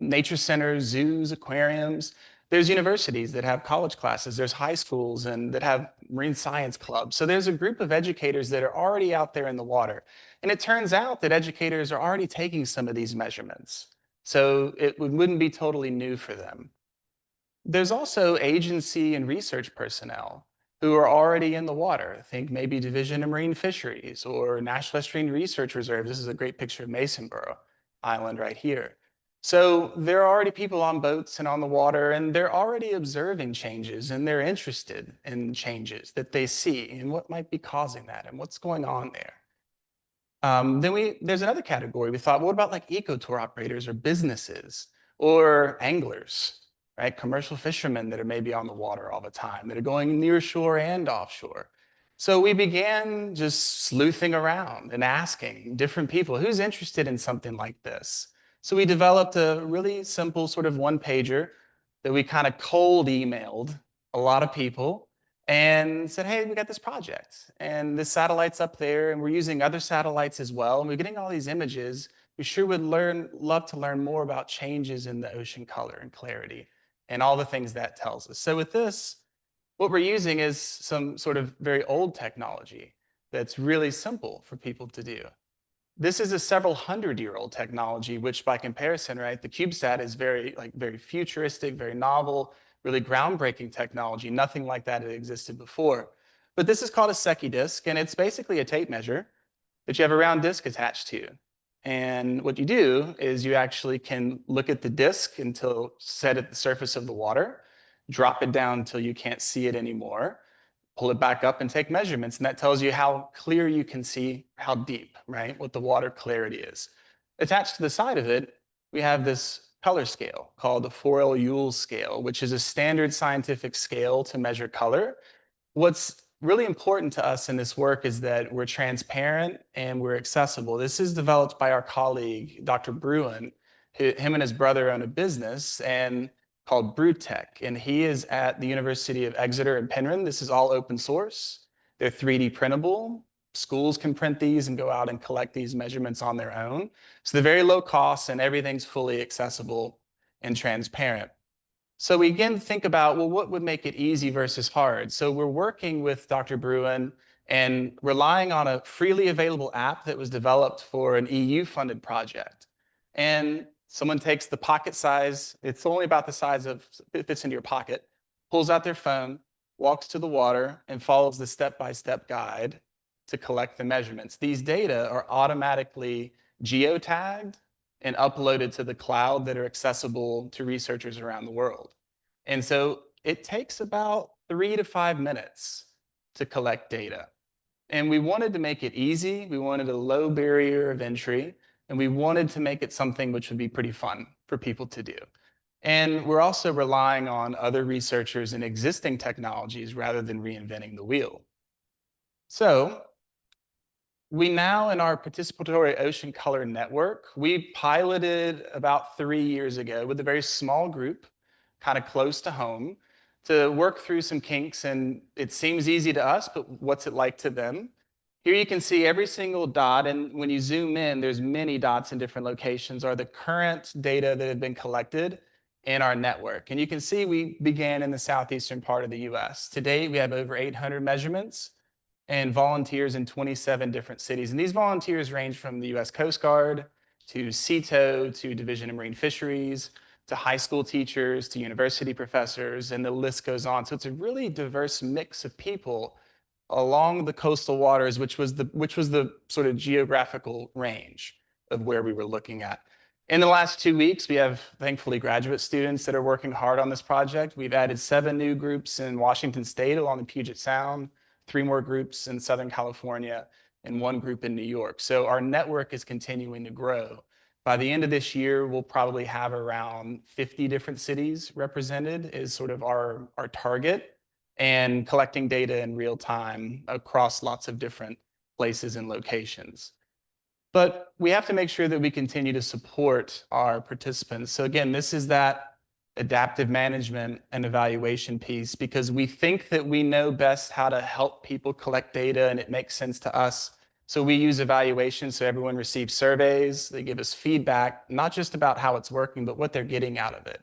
R: nature centers, zoos, aquariums. There's universities that have college classes. There's high schools and that have marine science clubs. So there's a group of educators that are already out there in the water. And it turns out that educators are already taking some of these measurements. So it wouldn't be totally new for them. There's also agency and research personnel who are already in the water. Think maybe Division of Marine Fisheries or National Estuarine Research Reserve. This is a great picture of Masonboro Island right here. So there are already people on boats and on the water, and they're already observing changes, and they're interested in changes that they see and what might be causing that and what's going on there. There's another category. We thought, what about like eco-tour operators or businesses or anglers, right? Commercial fishermen that are maybe on the water all the time, that are going near shore and offshore. So we began just sleuthing around and asking different people, who's interested in something like this? So we developed a really simple sort of one-pager that we kind of cold emailed a lot of people and said, hey, we got this project, and this satellite's up there, and we're using other satellites as well, and we're getting all these images. We sure would love to learn more about changes in the ocean color and clarity and all the things that tells us. So with this, what we're using is some sort of very old technology that's really simple for people to do. This is a several hundred-year-old technology, which by comparison, right, the CubeSat is very futuristic, very novel, really groundbreaking technology. Nothing like that had existed before. But this is called a Secchi disc, and it's basically a tape measure that you have a round disc attached to. And what you do is you actually can look at the disc until set at the surface of the water, drop it down until you can't see it anymore, pull it back up and take measurements. And that tells you how clear you can see, how deep, right? What the water clarity is. Attached to the side of it, we have this color scale called the Forel-Yules scale, which is a standard scientific scale to measure color. What's really important to us in this work is that we're transparent and we're accessible. This is developed by our colleague, Dr. Bruin. Him and his brother own a business called Brewtech, and he is at the University of Exeter and Penryn. This is all open source. They're 3D printable. Schools can print these and go out and collect these measurements on their own. So they're very low cost and everything's fully accessible and transparent. So we again think about, well, what would make it easy versus hard? So we're working with Dr. Bruin and relying on a freely available app that was developed for an EU-funded project. And someone takes the pocket size, it's only about the size of, it fits into your pocket, pulls out their phone, walks to the water, and follows the step-by-step guide to collect the measurements. These data are automatically geotagged and uploaded to the cloud that are accessible to researchers around the world. And so it takes about 3 to 5 minutes to collect data. And we wanted to make it easy. We wanted a low barrier of entry, and we wanted to make it something which would be pretty fun for people to do. And we're also relying on other researchers and existing technologies rather than reinventing the wheel. So we now, in our participatory ocean color network, we piloted about 3 years ago with a very small group, kind of close to home, to work through some kinks. And it seems easy to us, but what's it like to them? Here you can see every single dot, and when you zoom in, there's many dots in different locations, are the current data that have been collected in our network. And you can see we began in the southeastern part of the US. Today, we have over 800 measurements and volunteers in 27 different cities. And these volunteers range from the US Coast Guard to CETO, to Division of Marine Fisheries, to high school teachers, to university professors, and the list goes on. So it's a really diverse mix of people along the coastal waters, which was the sort of geographical range of where we were looking at. In the last 2 weeks, we have, thankfully, graduate students that are working hard on this project. We've added 7 new groups in Washington State along the Puget Sound, 3 more groups in Southern California, and 1 group in New York. So our network is continuing to grow. By the end of this year, we'll probably have around 50 different cities represented is sort of our target, and collecting data in real time across lots of different places and locations. But we have to make sure that we continue to support our participants. So again, this is that adaptive management and evaluation piece, because we think that we know best how to help people collect data and it makes sense to us. So we use evaluation, so everyone receives surveys, they give us feedback, not just about how it's working, but what they're getting out of it.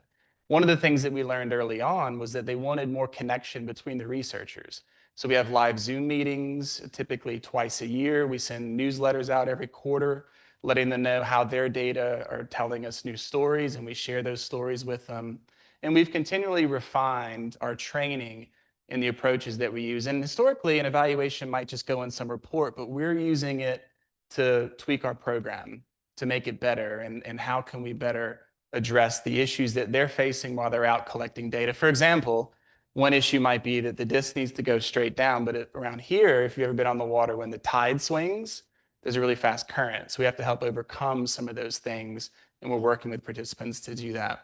R: One of the things that we learned early on was that they wanted more connection between the researchers. So we have live Zoom meetings, typically twice a year. We send newsletters out every quarter, letting them know how their data are telling us new stories, and we share those stories with them. And we've continually refined our training in the approaches that we use. And historically, an evaluation might just go in some report, but we're using it to tweak our program, to make it better, and how can we better address the issues that they're facing while they're out collecting data. For example, one issue might be that the disc needs to go straight down, but around here, if you've ever been on the water when the tide swings, there's a really fast current. So we have to help overcome some of those things, and we're working with participants to do that.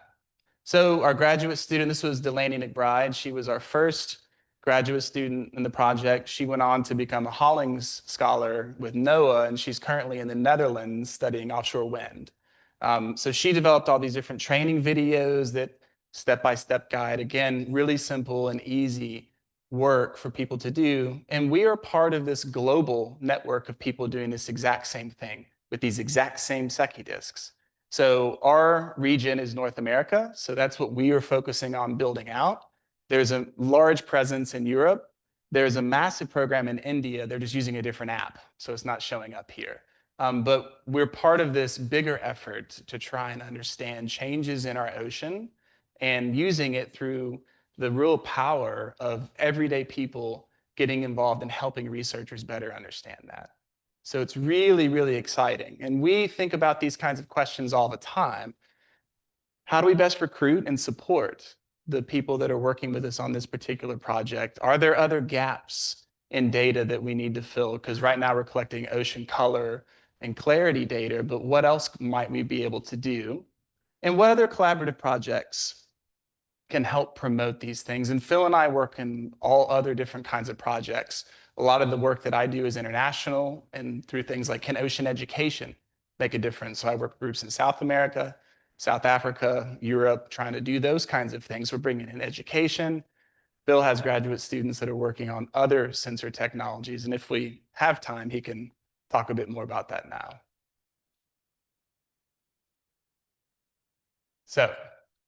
R: So our graduate student, this was Delaney McBride. She was our first graduate student in the project. She went on to become a Hollings Scholar with NOAA, and she's currently in the Netherlands studying offshore wind. So she developed all these different training videos that step-by-step guide, again, really simple and easy work for people to do. And we are part of this global network of people doing this exact same thing with these exact same Secchi discs. So our region is North America. So that's what we are focusing on building out. There's a large presence in Europe. There's a massive program in India. They're just using a different app, so it's not showing up here. But we're part of this bigger effort to try and understand changes in our ocean and using it through the real power of everyday people getting involved and helping researchers better understand that. So it's really, really exciting. And we think about these kinds of questions all the time. How do we best recruit and support the people that are working with us on this particular project? Are there other gaps in data that we need to fill? Because right now we're collecting ocean color and clarity data, but what else might we be able to do? And what other collaborative projects can help promote these things? And Phil and I work in all other different kinds of projects. A lot of the work that I do is international, and through things like, can ocean education make a difference? So I work with groups in South America, South Africa, Europe, trying to do those kinds of things. We're bringing in education. Bill has graduate students that are working on other sensor technologies. And if we have time, he can talk a bit more about that now. So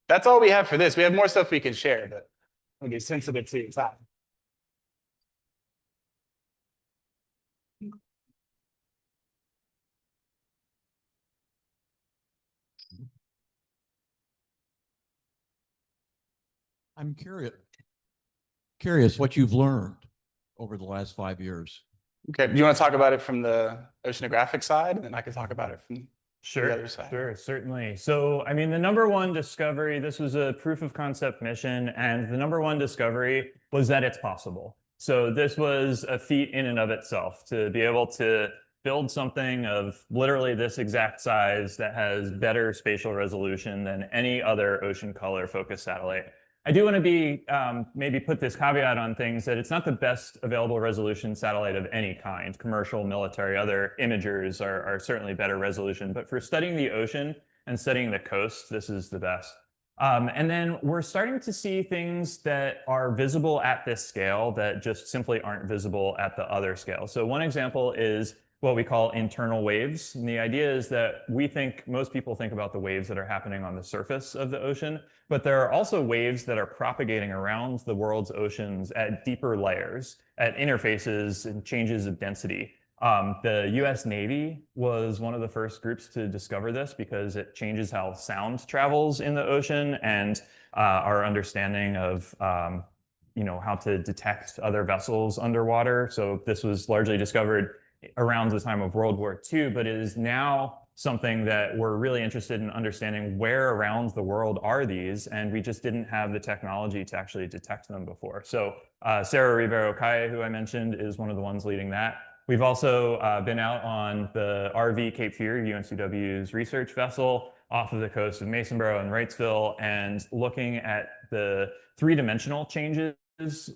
R: that's all we have for this. We have more stuff we can share, but we'll get sensitive to your time.
S: I'm curious what you've learned over the last 5 years.
R: Okay, do you want to talk about it from the oceanographic side, and then I can talk about it from the other side?
Q: Sure, certainly. So, I mean, the number one discovery, this was a proof of concept mission, and the number one discovery was that it's possible. So this was a feat in and of itself, to be able to build something of literally this exact size that has better spatial resolution than any other ocean color focused satellite. I do want to be maybe put this caveat on things, that it's not the best available resolution satellite of any kind. Commercial, military, other imagers are certainly better resolution. But for studying the ocean and studying the coast, this is the best. And then we're starting to see things that are visible at this scale that just simply aren't visible at the other scale. So one example is what we call internal waves. And the idea is that most people think about the waves that are happening on the surface of the ocean, but there are also waves that are propagating around the world's oceans at deeper layers, at interfaces and changes of density. The US Navy was one of the first groups to discover this because it changes how sound travels in the ocean, and our understanding of how to detect other vessels underwater. So this was largely discovered around the time of World War II, but it is now something that we're really interested in understanding where around the world are these, and we just didn't have the technology to actually detect them before. So Sarah Rivero-Calle, who I mentioned, is one of the ones leading that. We've also been out on the RV Cape Fear, UNCW's research vessel, off of the coast of Masonboro and Wrightsville, and looking at the three-dimensional changes,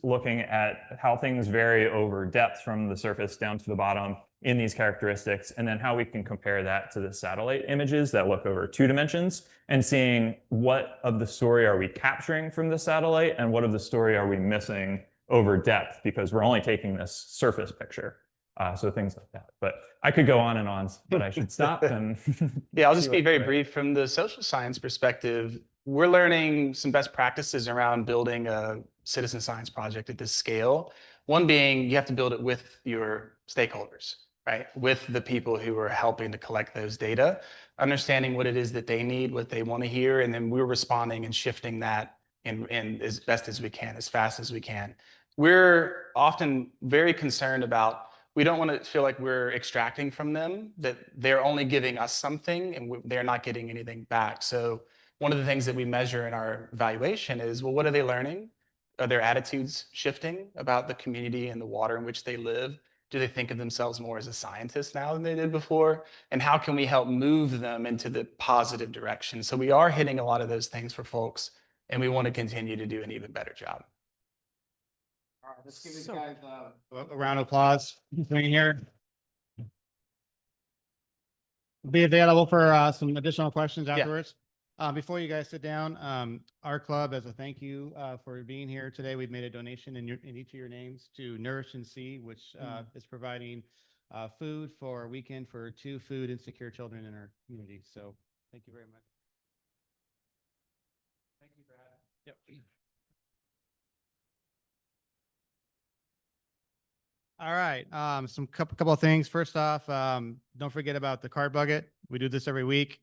Q: looking at how things vary over depth from the surface down to the bottom, in these characteristics, and then how we can compare that to the satellite images that look over 2 dimensions, and seeing what of the story are we capturing from the satellite and what of the story are we missing over depth, because we're only taking this surface picture. So things like that. But I could go on and on, but I should stop. And
R: yeah, I'll just be very brief. From the social science perspective, we're learning some best practices around building a citizen science project at this scale. One being, you have to build it with your stakeholders, right? With the people who are helping to collect those data, understanding what it is that they need, what they want to hear, and then we're responding and shifting that in as best as we can, as fast as we can. We're often very concerned about, we don't want to feel like we're extracting from them, that they're only giving us something and they're not getting anything back. So one of the things that we measure in our evaluation is, well, what are they learning? Are their attitudes shifting about the community and the water in which they live? Do they think of themselves more as a scientist now than they did before? And how can we help move them into the positive direction? So we are hitting a lot of those things for folks, and we want to continue to do an even better job.
A: All right, let's give these guys a round of applause for being here. Be available for some additional questions afterwards. Before you guys sit down, our club, as a thank you for being here today, we've made a donation in each of your names to Nourish and See, which is providing food for a weekend for 2 food insecure children in our community. So thank you very much. Thank you, Brad. Yep. All right, some couple of things. First off, don't forget about the card bucket. We do this every week.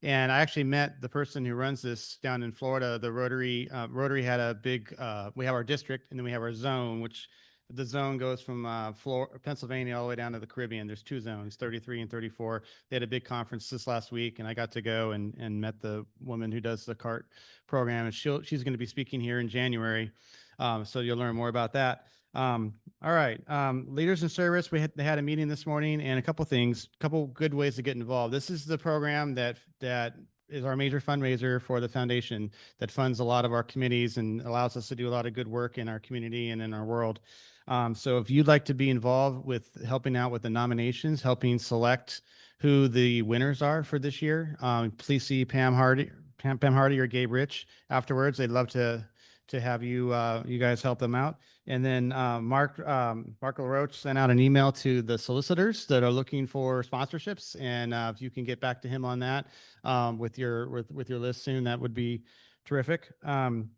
A: And I actually met the person who runs this down in Florida. The Rotary had a big, we have our district and then we have our zone, which the zone goes from Pennsylvania all the way down to the Caribbean. There's 2 zones, 33 and 34. They had a big conference this last week, and I got to go and met the woman who does the CART program. And she's going to be speaking here in January. So you'll learn more about that. All right, Leaders in Service, they had a meeting this morning, and a couple good ways to get involved. This is the program that is our major fundraiser for the foundation that funds a lot of our committees and allows us to do a lot of good work in our community and in our world. So if you'd like to be involved with helping out with the nominations, helping select who the winners are for this year, please see Pam Hardy or Gabe Rich afterwards. They'd love to have you guys help them out. And then Mark LaRoche sent out an email to the solicitors that are looking for sponsorships, and if you can get back to him on that with your list soon, that would be terrific.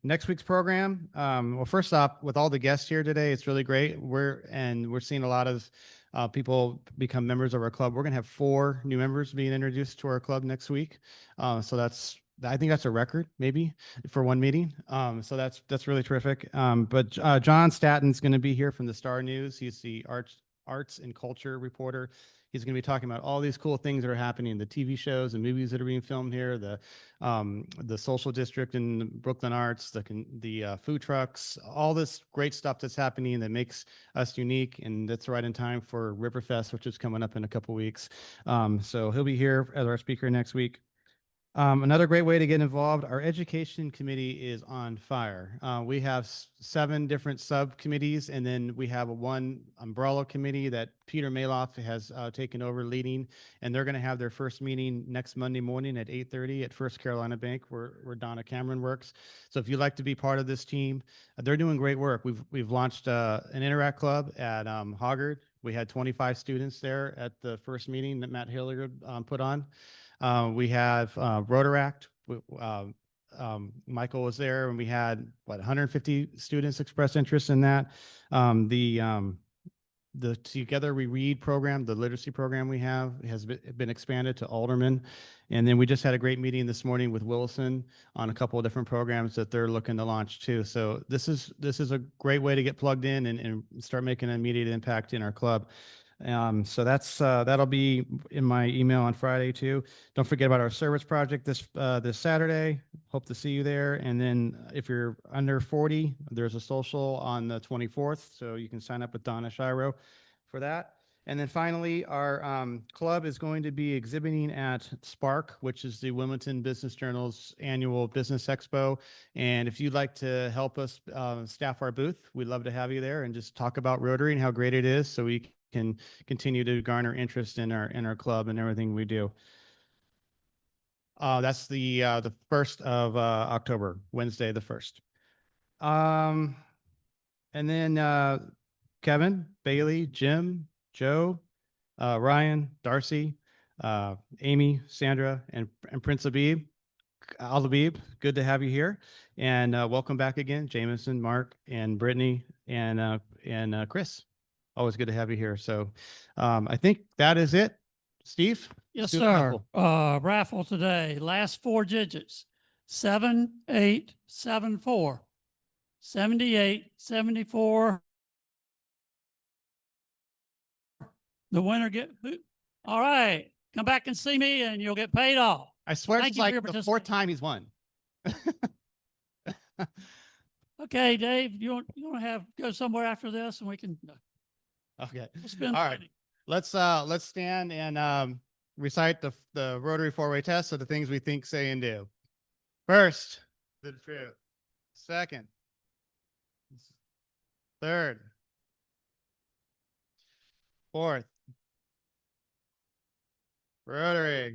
A: Next week's program. Well, first off, with all the guests here today, it's really great. We're seeing a lot of people become members of our club. We're gonna have 4 new members being introduced to our club next week. So I think that's a record, maybe, for one meeting. So that's really terrific. But John Statton's going to be here from the Star News. He's the arts and culture reporter. He's going to be talking about all these cool things that are happening, the TV shows and movies that are being filmed here, the social district and Brooklyn Arts, the food trucks, all this great stuff that's happening that makes us unique, and that's right in time for Riverfest, which is coming up in a couple weeks. So he'll be here as our speaker next week. Another great way to get involved, our education committee is on fire. We have 7 different subcommittees, and then we have one umbrella committee that Peter Maloff has taken over leading, and they're going to have their first meeting next Monday morning at 8:30 at First Carolina Bank, where Donna Cameron works. So if you'd like to be part of this team, they're doing great work. We've launched an Interact Club at Hoggard. We had 25 students there at the first meeting that Matt Hilliard put on. We have Rotaract. Michael was there, and we had 150 students express interest in that. The Together We Read program, the literacy program we have, has been expanded to aldermen. And then we just had a great meeting this morning with Wilson on a couple of different programs that they're looking to launch too. So this is a great way to get plugged in and start making an immediate impact in our club. So that'll be in my email on Friday too. Don't forget about our service project this Saturday. Hope to see you there. And then if you're under 40, there's a social on the 24th, so you can sign up with Donna Shiro for that. And then finally, our club is going to be exhibiting at Spark, which is the Wilmington Business Journal's annual business expo. And if you'd like to help us staff our booth, we'd love to have you there and just talk about Rotary and how great it is, so we can continue to garner interest in our club and everything we do. That's the 1st of October, Wednesday, the 1st. And then Kevin, Bailey, Jim, Joe, Ryan, Darcy, Amy, Sandra, and Prince Abib. Al-Habib, good to have you here. And welcome back again, Jameson, Mark, and Brittany, and Chris. Always good to have you here. So I think that is it. Steve?
T: Yes,
A: Do the
T: sir.
A: raffle.
T: Raffle today, last 4 digits, 7874. 7874. The winner all right. Come back and see me and you'll get paid off.
A: I swear
T: Thank
A: it's
T: you for
A: like
T: your
A: the 4th
T: participation.
A: time he's won.
T: Okay, Dave, you want to go somewhere after this and we can.
A: Okay.
T: We'll spend
A: All right.
T: money.
A: Let's stand and recite the Rotary 4-way test of the things we think, say, and do. First, the truth. Second. Third. Fourth. Rotary.